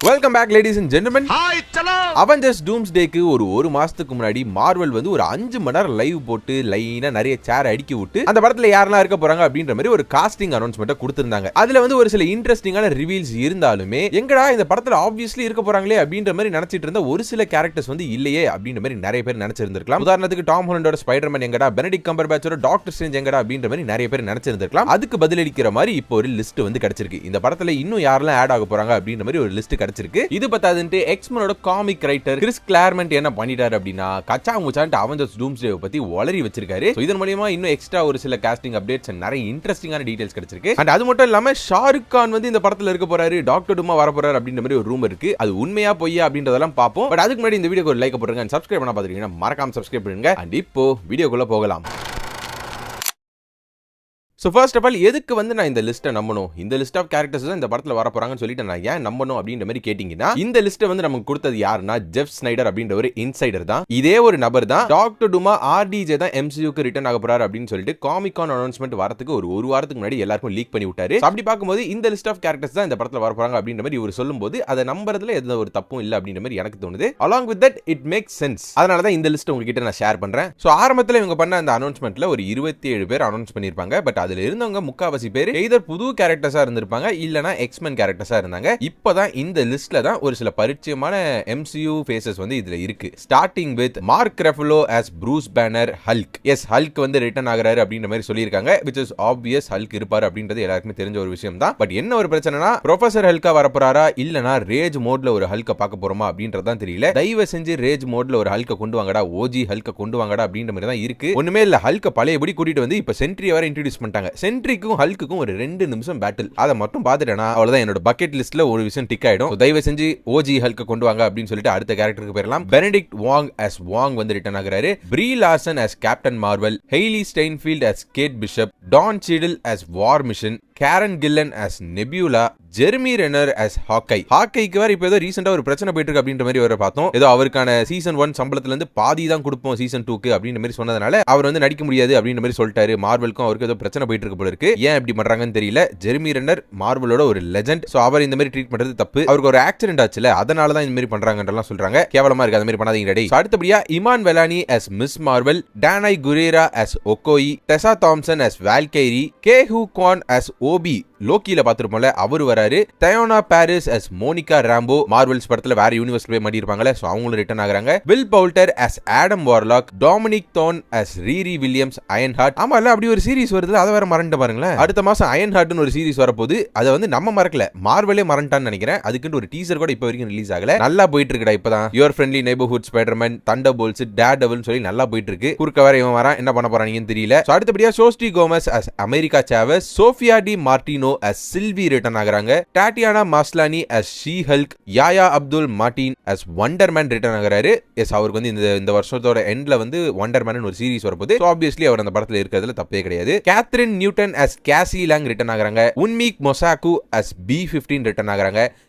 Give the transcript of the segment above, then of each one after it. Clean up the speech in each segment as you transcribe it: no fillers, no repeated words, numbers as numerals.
Welcome back ladies and gentlemen. Avengers டூம்ஸ்டேக்கு ஒரு மாசத்துக்கு முன்னாடி மார்வல் வந்து ஒரு 5 மணி நேரம் லைவ் போட்டு லைனா நிறைய சேர் அடிக்கி விட்டு அந்த படத்துல யாரெல்லாம் இருக்க போறாங்க அப்படின்ற மாதிரி ஒரு காஸ்டிங் அனௌன்ஸ்மெண்ட் கொடுத்திருந்தாங்க. அதுல வந்து ஒரு சில இன்ட்ரெஸ்டிங்கான ரிவீல்ஸ் இருந்தாலுமே எங்கடா இந்த படத்துல ஆப்வியஸ்லி இருக்க போறாங்களே அப்படின்ற மாதிரி நினைச்சிட்டு இருந்த ஒரு சில கேரக்டர்ஸ் வந்து இல்லையே அப்படின்ற மாதிரி நிறைய பேர் நினைச்சிருந்திருக்கலாம். உதாரணத்துக்கு டாம் ஹாலண்டோட ஸ்பைடர்மேன் எங்கடா, பெனடிக்ட் கம்பர்பேட்சோட டாக்டர் ஸ்ட்ரேஞ்ச் எங்கடா அப்படின்ற மாதிரி நிறைய பேர் நினைச்சிருந்திருக்கலாம். அதுக்கு பதிலளிக்கிற மாதிரி இப்போ ஒரு லிஸ்ட் வந்து கிடைச்சிருக்கு. இந்த படத்துல இன்னும் யாரெல்லாம் ஆட் ஆக போறாங்க அப்படின்ற மாதிரி ஒரு லிஸ்ட் கிடைச்சிருக்கு. இது பத்தாதுன்ட்டு எக்ஸ்மனோட காமிக் ரைட்டர் கிறிஸ் கிளார்மெண்ட் என்ன பண்ணிட்டாரு அப்படின்னா கச்சா முச்சான்ட்டு அவெஞ்சர்ஸ் டூம்ஸ்டே பத்தி வளரி வச்சிருக்காரு. இதன் மூலமா இன்னும் எக்ஸ்ட்ரா ஒரு சில காஸ்டிங் அப்டேட்ஸ் நிறைய இன்ட்ரெஸ்டிங்கான டீடைல்ஸ் கிடைச்சிருக்கு. அண்ட் அது மட்டும் இல்லாம ஷாருக் கான் வந்து இந்த படத்துல இருக்க போறாரு, டாக்டர் டூமா வர போறாரு அப்படின்ற மாதிரி ஒரு ரூமர் இருக்கு. அது உண்மையா பொய்யா அப்படின்றதெல்லாம் பாப்போம். பட் அதுக்கு முன்னாடி இந்த வீடியோக்கு ஒரு லைக் போடுங்க, சப்ஸ்கிரைப் பண்ண பாத்துட்டீங்கன்னா மறக்காம சப்ஸ்கிரைப் பண்ணுங்க. அண்ட் இப்போ வீடியோக்குள்ள போகலாம். ஸோ ஃபர்ஸ்ட் ஆஃப் ஆல் எதுக்கு வந்து நான் இந்த லிஸ்ட்டை நம்பணும், இந்த லிஸ்ட் ஆஃப் கேரக்டர்ஸ் தான் இந்த படத்தில் வர போறாங்கன்னு சொல்லிட்டு நான் ஏன் நம்பணும் அப்படின்ற மாதிரி கேட்டிங்கன்னா, இந்த லிஸ்ட்டை வந்து நமக்கு கொடுத்தது யாருன்னா ஜெஃப் ஸ்னைடர் அப்படின்ற ஒரு இன்சைடர் தான். இதே ஒரு நபர் தான் டாக்டர் டூமா ஆர்டிஜே தான் எம்சியூக்கு ரிட்டர்ன் ஆக போறாரு அப்படின்னு சொல்லிட்டு காமிகான் அனௌன்ஸ்மெண்ட் வரதுக்கு ஒரு வாரத்துக்கு முன்னாடி எல்லாருக்கும் லீக் பண்ணி விட்டாரு. அப்படி பார்க்கும்போது இந்த லிஸ்ட் ஆஃப் கேரக்டர்ஸ் தான் இந்த படத்தில் வர போறாங்க அப்படின்ற மாதிரி இவர் சொல்லும்போது அதை நம்புறதுல எந்த ஒரு தப்பும் இல்லை அப்படின்ற மாதிரி எனக்கு தோணுது. Along with that it makes sense. அதனால தான் இந்த லிஸ்ட் உங்ககிட்ட நான் ஷேர் பண்றேன். ஸோ ஆரம்பத்தில் இவங்க பண்ண அந்த அனௌன்ஸ்மெண்ட்ல ஒரு 27 பேர் அனௌன்ஸ் பண்ணியிருப்பாங்க. பட் அதுல இருந்தவங்க முக்காவாசி பேர் எய்தர் புது கேரக்டர்ஸா இருந்திருப்பாங்க இல்லனா எக்ஸ்மென் கேரக்டர்ஸா இருந்தாங்க. இப்போதான் இந்த லிஸ்ட்ல தான் ஒரு சில பரிச்சயமான MCU ஃபேஸஸ் வந்து இதுல இருக்கு. Starting with Mark Ruffalo as Bruce Banner Hulk. Yes, Hulk வந்து ரிட்டர்ன் ஆகுறாரு அப்படின்ற மாதிரி சொல்லியிருக்காங்க. which is obvious ஹல்க் இருப்பாரு அப்படின்றது எல்லாருக்குமே தெரிஞ்ச ஒரு விஷயம் தான். பட் என்ன ஒரு பிரச்சனைனா ப்ரொஃபசர் ஹல்கா வர போறாரா இல்லனா ரேஜ் மோட்ல ஒரு ஹல்க பார்க்க போறோமா அப்படின்றது தான் தெரியல. தயவு செஞ்சு ரேஜ் மோட்ல ஒரு ஹல்க கொண்டு வாங்கடா, ஓஜி ஹல்க கொண்டு வாங்கடா அப்படின்ற மாதிரி தான் இருக்கு. ஒண்ணுமே இல்ல, ஹல்க பழையபடி கூட்டிட்டு வந்து இப்ப சென்ட்ரி வர இன்ட்ரோடியூஸ் பண்ணிட்டாங்க. சென்ட்ரிக்கும் ஹல்க்குக்கும் ஒரு 2 நிமிஷம் பேட்டில், அதை மட்டும் பார்த்துட்டேனா அவ்வளவுதான் என்னோட பக்கெட் லிஸ்ட்ல ஒரு விஷயம் டிக் ஆயிடும். தயவு செஞ்சு ஓஜி ஹல்க கொண்டு வாங்க அப்படின்னு சொல்லிட்டு அடுத்த கேரக்டருக்கு போயிடலாம். பெனடிக்ட் வாங் as வாங் வந்து ரிட்டர்ன் ஆகுறாரு. Brie Larson as Captain Marvel, Hailee Steinfeld as Kate Bishop, Don Cheadle as War Machine, Karen Gillan as Nebula, Jeremy Renner as Hawkeye. ஹாக்கைக்கு வேற இப்போ ஏதோ ரீசெண்டா ஒரு பிரச்சனை போயிட்டு இருக்கு அப்படின்ற மாதிரி வர பார்த்தோம். ஏதோ அவருக்கான சீசன் 1 சம்பளத்துல இருந்து பாதி தான் கொடுப்போம் சீசன் 2க்கு அப்படின்ற மாதிரி சொன்னதுனால அவர் வந்து நடிக்க முடியாது அப்படின்ற மாதிரி சொல்லிட்டாரு. மார்வலுக்கும் அவருக்கு ஏதோ பிரச்சனை போயிட்டு இருக்கு போல இருக்கு. ஏன் இப்படி பண்றாங்கன்னு தெரியல. ஜெர்மி ரெனர் மார்வலோட ஒரு லெஜெண்ட். சோ அவர் இந்த மாதிரி ட்ரீட் பண்றது தப்பு. அவருக்கு ஒரு ஆக்சிடென்ட் ஆச்சுல, அதனால தான் இந்த மாதிரி பண்றாங்கன்றலாம் சொல்றாங்க. கேவலமா இருக்கு, அந்த மாதிரி பண்ணாதீங்க டேய். அடுத்தபடியா Iman Vellani as Ms Marvel, Danai Gurira as Okoye, Tessa Thompson as Valkyrie, Ke Huy Quan as OB, லோக்கில பாத்துருப்போம்ல அவர் வராரு. Teyonah Parris as Monica Rambeau, Marvels படத்துல வேற யூனிவர்ஸ்ல போய் மாட்டி இருப்பாங்கல, சோ அவங்களும் ரிட்டர்ன் ஆகுறாங்க. Will Poulter as Adam Warlock, Dominique Thorne as Riri Williams Ironheart. ஆமா இல்ல, அப்படி ஒரு சீரிஸ் வருது, அதை வேற மறந்துட்டு பாருங்களேன். அடுத்த மாசம் அயன் ஹார்ட்னு ஒரு சீரிஸ் வரப்போகுது. அதை வந்து நம்ம மறக்கல, மார்வலே மறந்துட்டான்னு நினைக்கிறேன். அதுக்குன்னு ஒரு டீசர் கூட இப்போ வரைக்கும் ரிலீஸ் ஆகல. நல்லா போயிட்டு இருக்குடா இப்பதான். Your friendly neighbourhood Spider-Man, Thunderbolts, Daredevil சொல்லி நல்லா போயிட்டு இருக்கு. குறுக்க வேற இவன் வரான், என்ன பண்ண போறாங்கன்னு தெரியல. அடுத்தபடியா Xochitl Gomez as America Chavez, Sofia Di Martino as Sylvie return ஆகுறாங்க. Tatiana Maslany as She-Hulk, Yahya Abdul Mateen as Wonder Man return ஆகுறாரு. எஸ், அவருக்கு வந்து இந்த வருஷத்தோட எண்ட்ல வந்து வண்டர்மேன் ஒரு சீரிஸ் வரப்போகுது. சோ ஆப்வியஸ்லி அவர் அந்த படத்துல இருக்கிறதுல தப்பே கிடையாது. Kathryn Newton as Cassie Lang return ஆகுறாங்க. Wunmi Mosaku as B-15 return ஆகுறாங்க.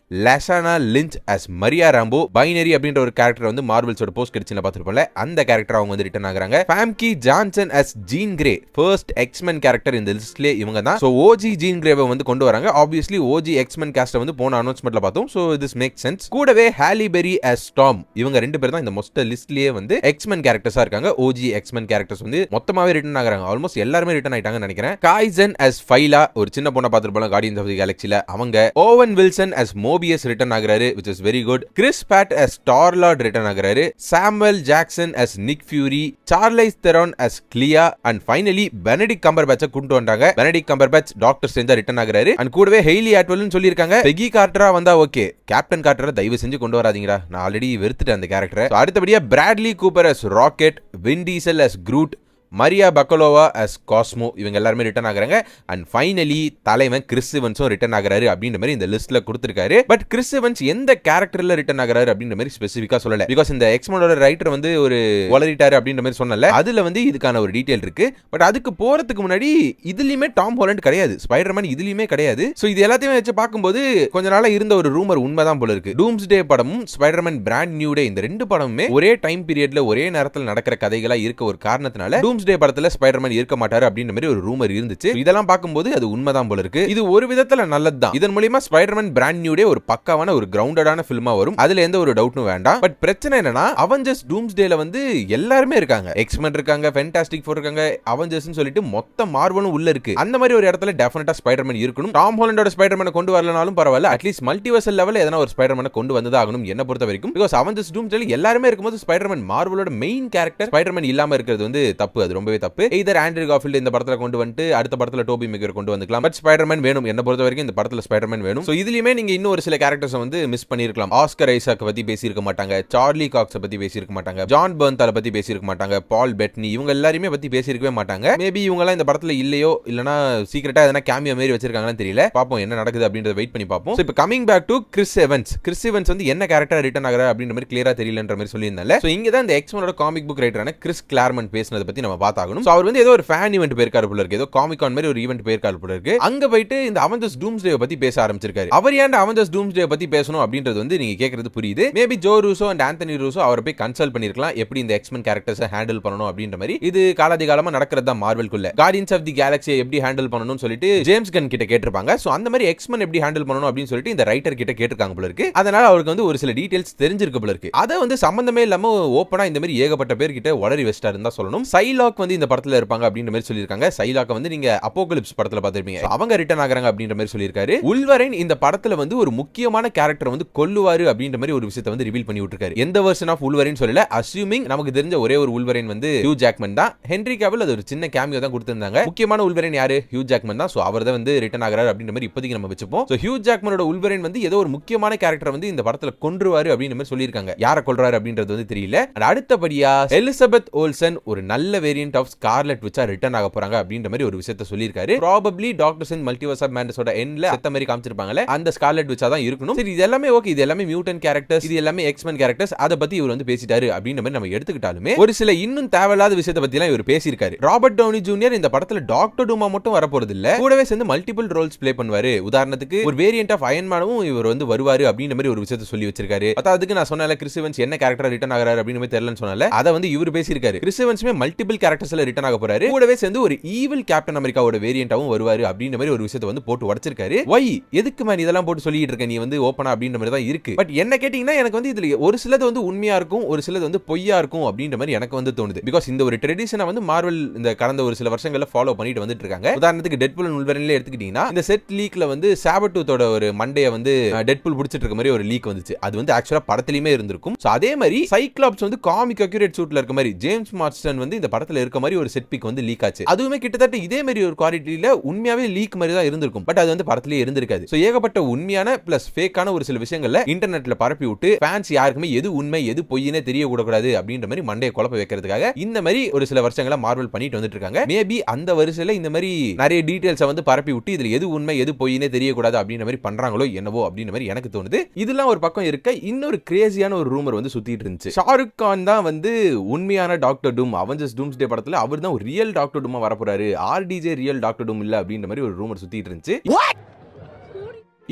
Lashana Lynch as Maria Rambeau, Binary அப்படின்ற ஒரு கேரக்டர் வந்து மார்வல்ஸோட போஸ்ட் கிரெடிட்ஸ்ல பாத்துருப்போம்ல, அந்த கேரக்டர் அவங்க வந்து ரிட்டர்ன் ஆகுறாங்க. Famke Janssen as Jean Grey, first X-Men character இந்த லிஸ்ட்லயே இவங்க தான். சோ ஓஜி ஜீன் கிரேவை வந்து கொண்டு வராங்க. ஆப்வியஸ்லி ஓஜி எக்ஸ்மென் காஸ்ட வந்து போன அனௌன்ஸ்மெண்ட்ல பார்த்தோம். So this makes sense. கூடவே ஹாலி பெரி as டாம், இவங்க 2 பேர் தான் இந்த மொத்த லிஸ்ட்லயே வந்து எக்ஸ்மென் கேரக்டர்ஸா இருக்காங்க. ஓஜி எக்ஸ்மென் கேரக்டர்ஸ் வந்து மொத்தமாவே ரிட்டர்ன் ஆகுறாங்க. ஆல்மோஸ்ட் எல்லாரும் ரிட்டர்ன் ஆயிட்டாங்கன்னு நினைக்கிறேன். காய்சன் as ஃபைலா, ஒரு சின்ன பொண்ணை பார்த்திருப்போம் கார்டியன்ஸ் ஆஃப் தி கேலக்சில, அவங்க. Owen Wilson as Mobius return ஆகுறாரு, which is very good. Chris Pratt as Star-Lord return ஆகுறாரு. Samuel Jackson as Nick Fury, Charlize Theron as Clea, and finally Benedict கம்பர்பேட்சை கொண்டு வந்தாங்க. பெனடிக்ட் கம்பர்பேட்ச் டாக்டர் ஸ்ட்ரேஞ்சா return ஆகுறாரு. And கூடவே Hayley அட்வெல்னு சொல்லிருக்காங்க. பெகி கார்ட்டரா வந்தா ஓகே, கேப்டன் கார்ட்டரை தயவு செஞ்சு கொண்டு வராதீங்கடா, நான் ஆல்ரெடி வெறுத்துட்டேன் அந்த கேரக்டரை. அடுத்தபடியா Bradley Cooper as Rocket, Vin Diesel as Groot, Maria Bakalova as Cosmo, இவங்க எல்லாருமே ரிட்டர்ன் ஆகுறாங்க. அண்ட் ஃபைனலி தலைவன் கிறிஸ் இவன்ஸும் ரிட்டர்ன் ஆகுறாரு அப்படின்ற மாதிரி இந்த லிஸ்ட்ல கொடுத்திருக்காரு. பட் கிறிஸ் இவன்ஸ் எந்த கேரக்டர்ல ரிட்டர்ன் ஆகுறாரு அப்படின்ற மாதிரி ஸ்பெசிஃபிக்கா சொல்லல. பிகாஸ் இந்த எக்ஸ்மனோட ரைட்டர் வந்து ஒரு வளரிட்டாரு அப்படின்ற மாதிரி சொன்னல, அதுல வந்து இதுக்கான ஒரு டீடைல் இருக்கு. பட் அதுக்கு போறதுக்கு முன்னாடி இதுலயுமே டாம் ஹாலண்ட் கிடையாது, ஸ்பைடர்மேன் இதுலயுமே கிடையாது. சோ இது எல்லாத்தையும் வச்சு பார்க்கும்போது கொஞ்ச நாளா இருந்த ஒரு ரூமர் உண்மைதான் போல இருக்கு. டூம்ஸ்டே படமும் ஸ்பைடர்மேன் பிராண்ட் நியூ டே, இந்த 2 படமுமே ஒரே டைம் பீரியட்ல ஒரே நேரத்தில் நடக்கிற கதைகளா இருக்க ஒரு காரணத்தினால டூம்ஸ்டே படத்துல ஸ்பைடர்மேன் இருக்க மாட்டாரு அப்படின்ற மாதிரி ஒரு ரூமர் இருந்துச்சு. இதெல்லாம் பார்க்கும்போது அது உண்மைதான் போல இருக்கு. இது ஒரு விதத்துல நல்லதுதான். இதன் மூலமா ஸ்பைடர்மேன் பிராண்ட் நியூ டே ஒரு பக்காவான ஒரு கிரவுண்டடான ஃபில்மா வரும். அதுல எந்த ஒரு டவுட்டும் வேண்டாம். பட் பிரச்சனை என்னன்னா அவெஞ்சர்ஸ் டூம்ஸ்டேல வந்து எல்லாருமே இருக்காங்க. எக்ஸ்மென் இருக்காங்க, ஃபேண்டாஸ்டிக் ஃபோர் இருக்காங்க, அவெஞ்சர்ஸ்னு சொல்லிட்டு மொத்த மார்வலும் உள்ள இருக்கு. அந்த மாதிரி ஒரு இடத்துல டெஃபினட்டா ஸ்பைடர்மேன் இருக்கணும். டாம் ஹாலண்டோட ஸ்பைடர்மேனை கொண்டு வரலனாலும் பரவாயில்ல, அட்லீஸ்ட் மல்டிவர்சல் லெவல்ல எதனா ஒரு ஸ்பைடர்மேனை கொண்டு வந்ததா ஆகணும் என்ன பொறுத்த வரைக்கும். பிகாஸ் அவெஞ்சர்ஸ் டூம்ஸ்டேல எல்லாருமே இருக்கும்போது ஸ்பைடர்மேன் மார்வலோட மெயின் கேரக்டர் ஸ்பைடர்மேன் இல்லாம இருக்கிறது வந்து தப்பு. அது ரொம்பவே தப்பு. எய்தர் ஆண்ட்ரூ கார்ஃபீல்ட் இந்த படத்துல கொண்டு வந்து அடுத்த படத்துல டோபி மேகர் கொண்டு வந்துக்கலாம். பட் ஸ்பைடர்மேன் வேணும். என்ன பொறுத்த வரைக்கும் இந்த படத்துல ஸ்பைடர்மேன் வேணும். சோ இதுலயுமே நீங்க இன்னும் ஒரு சில கேரக்டர்ஸ் வந்து மிஸ் பண்ணிருக்கலாம். ஆஸ்கர் ஐசாக் பத்தி பேசியிருக்க மாட்டாங்க, சார்லி காக்ஸ் பத்தி பேசியிருக்க மாட்டாங்க, ஜான் பர்ன்தால பத்தி பேசியிருக்க மாட்டாங்க, பால் பெட்னி இவங்க எல்லாருமே பத்தி பேசியிருக்கவே மாட்டாங்க. மேபி இவங்க எல்லாம் இந்த படத்துல இல்லையோ இல்லனா சீக்கிரட்டா எதனா கேமியோ மாதிரி வச்சிருக்காங்கன்னு தெரியல. பாப்போம் என்ன நடக்குது அப்படின்றத வெயிட் பண்ணி பாப்போம். இப்போ coming back to Chris Evans. Chris Evans வந்து என்ன கேரக்டர் ரிட்டர்ன் ஆகுற அப்படின்ற மாதிரி கிளியரா தெரியலன்ற மாதிரி சொல்லியிருந்தால. சோ இங்க தான் இந்த எக்ஸ்மனோட காமிக் புக் ரைட்டரான கிறிஸ் கிளார்மன் பேசினதை பத்தி நம்ம பார்த்தாகணும். சோ அவர் வந்து ஏதோ ஒரு ஃபேன் ஈவென்ட் போயிருக்காரு போல இருக்கு. ஏதோ காமிக் கான் மாதிரி ஒரு ஈவென்ட் போயிருக்காரு போல இருக்கு. அங்க போயிட்டு இந்த அவெஞ்சர்ஸ் டூம்ஸ்டே பத்தி பேச ஆரம்பிச்சிருக்காரு. அவர் ஏன் அவெஞ்சர்ஸ் டூம்ஸ்டே பத்தி பேசணும் அப்படின்றது வந்து நீங்க கேக்குறது புரியுது. Maybe Joe Russo and Anthony Russo அவரை போய் கன்சல்ட் பண்ணிருக்கலாம் எப்படி இந்த எக்ஸ்மென் கேரக்டர்ஸை ஹேண்டில் பண்ணணும் அப்படின்ற மாதிரி. இது காலாதி காலமா நடக்கிறது தான் மார்வெல்குள்ள. கார்டியன்ஸ் ஆஃப் தி கேலக்ஸியை எப்படி ஹேண்டில் பண்ணணும்னு சொல்லிட்டு ஜேம்ஸ் கன் கிட்ட கேட்டிருப்பாங்க. சோ அந்த மாதிரி எக்ஸ்மென் எப்படி ஹேண்டில் பண்ணணும் அப்படின்னு சொல்லிட்டு இந்த ரைட்டர் கிட்ட கேட்டிருக்காங்க போல இருக்கு. அதனால அவருக்கு வந்து ஒரு சில டீடைல்ஸ் தெரிஞ்சிருக்கு போல இருக்கு. அதை வந்து சம்பந்தமே இல்லாம ஓப்பனா இந்த மாதிரி ஏகப்பட்ட பேர் கிட்ட உளறி வெஸ்டா இருந்தா சொல்லணும். சைலாக் வந்து இந்த படத்துல இருப்பாங்க அப்படின்ற மாதிரி சொல்லியிருக்காங்க. சைலாக் வந்து நீங்க அப்போகலிப்ஸ் படத்துல பார்த்திருப்பீங்க. அவங்க ரிட்டர்ன் ஆகுறாங்க அப்படின்ற மாதிரி சொல்லியிருக்காரு. உல்வரைன் இந்த படத்துல வந்து ஒரு முக்கியமான கேரக்டர் வந்து கொல்லுவாரு அப்படின்ற மாதிரி ஒரு விஷயத்தை வந்து ரிவீல் பண்ணி விட்டுருக்காரு. எந்த வெர்ஷன் ஆஃப் உல்வரைன் சொல்லல. அஸ்யூமிங் நமக்கு தெரிஞ்ச ஒரே ஒரு உல்வரைன் வந்து ஹியூ ஜாக்மன் தான். ஹென்ரி கேவில் அது ஒரு சின்ன கேமியோ தான் கொடுத்திருந்தாங்க. முக்கியமான உல்வரைன் யாரு? ஹியூ ஜாக்மன் தான். சோ அவர் தான் வந்து ரிட்டர்ன் ஆகுறாரு அப்படின்ற மாதிரி இப்போதைக்கு நம்ம வச்சுப்போம். சோ ஹியூ ஜாக்மனோட உல்வரைன் வந்து ஏதோ ஒரு முக்கியமான கேரக்டர் வந்து இந்த படத்துல கொன்றுவாரு அப்படின்ற மாதிரி சொல்லியிருக்காங்க. யாரை கொல்றாரு அப்படின்றது வந்து தெரியல. அடுத்தபடியா எலிசபெத் ஓல்சன் ஒரு நல்ல வேரியன்ட் ஆஃப் ஸ்கார்லெட் விச்சா ரிட்டர்ன் ஆக போறாங்க அப்படின்ற மாதிரி ஒரு விஷயத்தை சொல்லியிருக்காரு. Probably doctor strange multiverse of மேட்னஸோட எண்ட்ல செத்த மாதிரி காமிச்சிருப்பாங்கல, அந்த ஸ்கார்லெட் விச்சா தான் இருக்கணும். சரி இது எல்லாமே ஓகே. இது எல்லாமே மியூட்டன்ட் கேரக்டர்ஸ், இது எல்லாமே எக்ஸ்மென் கேரக்டர்ஸ். அத பத்தி இவர் வந்து பேசிட்டாரு அப்படின்ற மாதிரி நம்ம எடுத்துக்கிட்டாலுமே ஒரு சில இன்னும் தேவையில்லாத விஷயத்தை பத்தி எல்லாம் இவர் பேசியிருக்காரு. ராபர்ட் டவுனி ஜூனியர் இந்த படத்துல டாக்டர் டூமா மட்டும் வர போறது இல்ல, கூடவே சேர்ந்து மல்டிபிள் ரோல்ஸ் ப்ளே பண்ணுவாரு. உதாரணத்துக்கு ஒரு வேரியன்ட் ஆஃப் அயன் மேனும் இவர் வந்து வருவாரு அப்படின்ற மாதிரி ஒரு விஷயத்தை சொல்லி வச்சிருக்காரு. அதுக்கு நான் சொன்னல கிறிஸ் எவன்ஸ் என்ன கேரக்டர் ரிட்டர்ன் ஆகுறாரு அப்படின்னு மாதிரி தெரியலன்னு சொன்னால அத வந்து இவர் பேசியிருக்காரு. கிறிஸ் எவன்ஸ்மே மல்டிபிள் கேரக்டர்ஸ்ல ரிட்டர்ன் ஆக போறாரு. கூடவே சேர்ந்து ஒரு ஈவில் கேப்டன் அமெரிக்காவோட வேரியன்ட்டாவும் வருவாரு அப்படின்ற மாதிரி ஒரு விஷயத்தை வந்து போட்டு உடைச்சிருக்காரு. வை எதுக்கு மேன் இதெல்லாம் போட்டு சொல்லிட்டு இருக்க நீ வந்து ஓபனா அப்படின்ற மாதிரி தான் இருக்கு. பட் என்ன கேட்டீங்கன்னா எனக்கு வந்து இதுல ஒரு சிலது வந்து உண்மையா இருக்கும், ஒரு சிலது வந்து பொய்யா இருக்கும் அப்படின்ற மாதிரி எனக்கு வந்து தோணுது. பிகாஸ் இந்த ஒரு ட்ரெடிஷனை வந்து மார்வெல் இந்த கடந்த ஒரு சில வருஷங்கள்ல ஃபாலோ பண்ணிட்டு வந்துட்டு இருக்காங்க. உதாரணத்துக்கு டெட்பூல் அண்ட் வூல்வரைன்ல எடுத்துக்கிட்டீங்கன்னா இந்த செட் லீக்ல வந்து சாபட்டூத்தோட ஒரு மண்டைய வந்து டெட்பூல் புடிச்சிட்டு இருக்க மாதிரி ஒரு லீக் வந்துச்சு. அது வந்து ஆக்சுவலா படத்திலயுமே இருந்திருக்கும். சோ அதே மாதிரி சைக்ளாப்ஸ் வந்து காமிக் அக்யூரேட் சூட்ல இருக்க மாதிரி ஜேம்ஸ் மார்ஸ்டன் வந்து இந்த படத்துல இருக்க மாதிரி ஒரு செட் பிக் வந்து லீக் ஆச்சு. அதுவுமே கிட்டத்தட்ட இதே மாதிரி ஒரு குவாலிட்டியில உண்மையாவே லீக் மாதிரி தான் இருந்திருக்கும். பட் அது வந்து படத்திலேயே இருந்திருக்காது. சோ ஏகப்பட்ட உண்மையான பிளஸ் ஃபேக்கான ஒரு சில விஷயங்கள்ல இன்டர்நெட்ல பரப்பி விட்டு ஃபேன்ஸ் யாருக்குமே எது உண்மை எது பொய்னே தெரிய கூடாது அப்படின்ற மாதிரி மண்டையை குழப்ப வைக்கிறதுக்காக இந்த மாதிரி ஒரு சில வருஷங்களா மார்வெல் பண்ணிட்டு வந்துட்டு இருக்காங்க. மேபி அந்த வருஷத்துல இந்த மாதிரி நிறைய டீடைல்ஸ் வந்து பரப்பி விட்டு இதுல எது உண்மை எது பொய்னே தெரியக்கூடாது அப்படின்ற மாதிரி பண்றாங்களோ என்னவோ அப்படின்ற மாதிரி எனக்கு தோணுது. இதெல்லாம் ஒரு பக்கம் இருக்க இன்னொரு கிரேசியான ஒரு ரூமர் வந்து சுத்திட்டு இருந்துச்சு. ஷாருக் கான் தான் வந்து உண்மையான டாக்டர் டூம் அவெஞ்சர்ஸ் டூம்ஸ்டே படத்துல அவர் தான் ஒரு ரியல் டாக்டர் டூமா வர போறாரு. ஆர்டிஜே ரியல் டாக்டர் டூம் இல்ல அப்படின்ற மாதிரி ஒரு ரூமர் சுத்திட்டு இருந்துச்சு.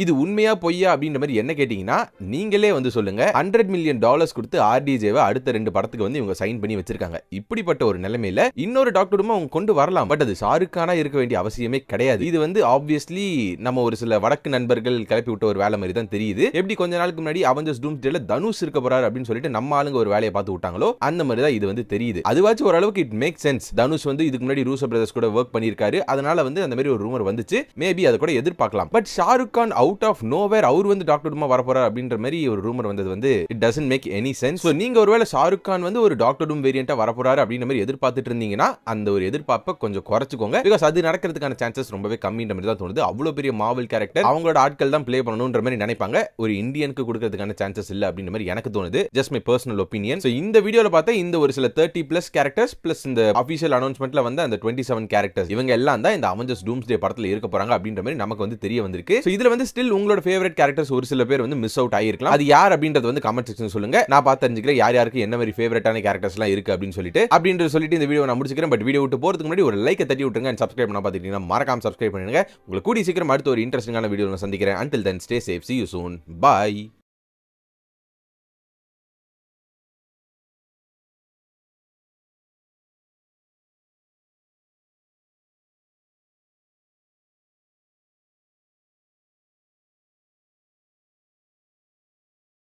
இது உண்மையா பொய்யா அப்படின்ற மாதிரி என்ன கேட்டீங்கன்னா நீங்களே வந்து சொல்லுங்க. $100 மில்லியன் கொடுத்து ஆர்டிஜேவை அடுத்த 2 படத்துக்கு வந்து இவங்க சைன் பண்ணி வச்சிருக்காங்க. இப்படிப்பட்ட ஒரு நிலைமையில இன்னொரு டாக்டரும் அவங்க கொண்டு வரலாம். பட் அது ஷாருக் கானா இருக்க வேண்டிய அவசியமே கிடையாது. இது வந்து ஆப்வியஸ்லி நம்ம ஒரு சில வடக்கு நண்பர்கள் கிளப்பி விட்ட ஒரு வேலை மாதிரி தான் தெரியுது. எப்படி கொஞ்ச நாளுக்கு முன்னாடி அவெஞ்சர்ஸ் டூம்ஸ்டேல தனுஷ் இருக்க போறாரு அப்படின்னு சொல்லிட்டு நம்ம ஆளுங்க ஒரு வேலையை பார்த்து விட்டாங்களோ அந்த மாதிரி தான் இது வந்து தெரியுது. அதுவாச்சும் ஓரளவுக்கு இட் மேக் சென்ஸ். தனுஷ் வந்து இதுக்கு முன்னாடி ரூசோ பிரதர்ஸ் கூட ஒர்க் பண்ணியிருக்காரு. அதனால வந்து அந்த மாதிரி ஒரு ரூமர் வந்துச்சு. மேபி அதை கூட எதிர்பார்க்கலாம். But Shahrukh Khan out of nowhere அவர் வந்து டாக்டர் டூமா வர போறார் அப்படின்ற மாதிரி ஒரு ரூமர் வந்தது வந்து it doesn't make any sense. So நீங்க ஒருவேளை ஷாருக் கான் வந்து ஒரு டாக்டர் டூம் வேரியண்டா வர போறாரு அப்படின்ற மாதிரி எதிர்பார்த்துட்டு இருந்தீங்கன்னா அந்த ஒரு எதிர்பார்ப்பை கொஞ்சம் குறைச்சுக்கோங்க. பிகாஸ் அது நடக்கிறதுக்கான சான்சஸ் ரொம்பவே கம்மின்ற மாதிரி தான் தோணுது. அவ்வளவு பெரிய மார்வெல் கேரக்டர் அவங்களோட ஆட்கள் தான் ப்ளே பண்ணணும்ன்ற மாதிரி நினைப்பாங்க. ஒரு இந்தியனுக்கு கொடுக்கிறதுக்கான சான்சஸ் இல்ல அப்படின்ற மாதிரி எனக்கு தோணுது. Just my personal opinion. So இந்த வீடியோல பார்த்தா இந்த ஒரு சில 30+ கேரக்டர்ஸ் பிளஸ் இந்த அபிஷியல் அனௌன்ஸ்மெண்ட்ல வந்து அந்த 27 கேரக்டர்ஸ் இவங்க எல்லாம் தான் இந்த அவெஞ்சர்ஸ் டூம்ஸ்டே படத்துல இருக்க போறாங்க அப்படின்ற மாதிரி நமக்கு வந்து தெரிய வந்திருக்கு. சோ இதுல வந்து ஸ்டில் உங்களோட ஃபேவரட் கேரக்டர்ஸ் ஒரு சில பேர் வந்து மிஸ் அவுட் ஆகிருக்கலாம். அது யார் அப்படின்றது வந்து கமெண்ட் செக்ஷன் சொல்லுங்க. நான் பார்த்து தெரிஞ்சுக்கிறேன் யார் யாருக்கு என்ன மாதிரி ஃபேவரட்டான கேரக்டர்ஸ் எல்லாம் இருக்கு அப்படின்னு சொல்லிட்டு இந்த வீடியோ நான் முடிச்சுக்கிறேன். பட் வீடியோ விட்டு போறதுக்கு முன்னாடி ஒரு லைக் தட்டி விட்டுருங்க. அண்ட் சப்ஸ்கிரைப் பண்ண பார்த்துட்டீங்கன்னா மறக்காம சப்ஸ்கிரைப் பண்ணுங்க. உங்களுக்கு கூடி சீக்கிரம் அடுத்த ஒரு இன்ட்ரெஸ்டிங்கான வீடியோ நான் சந்திக்கிறேன். Until then, stay safe. See you soon. Bye.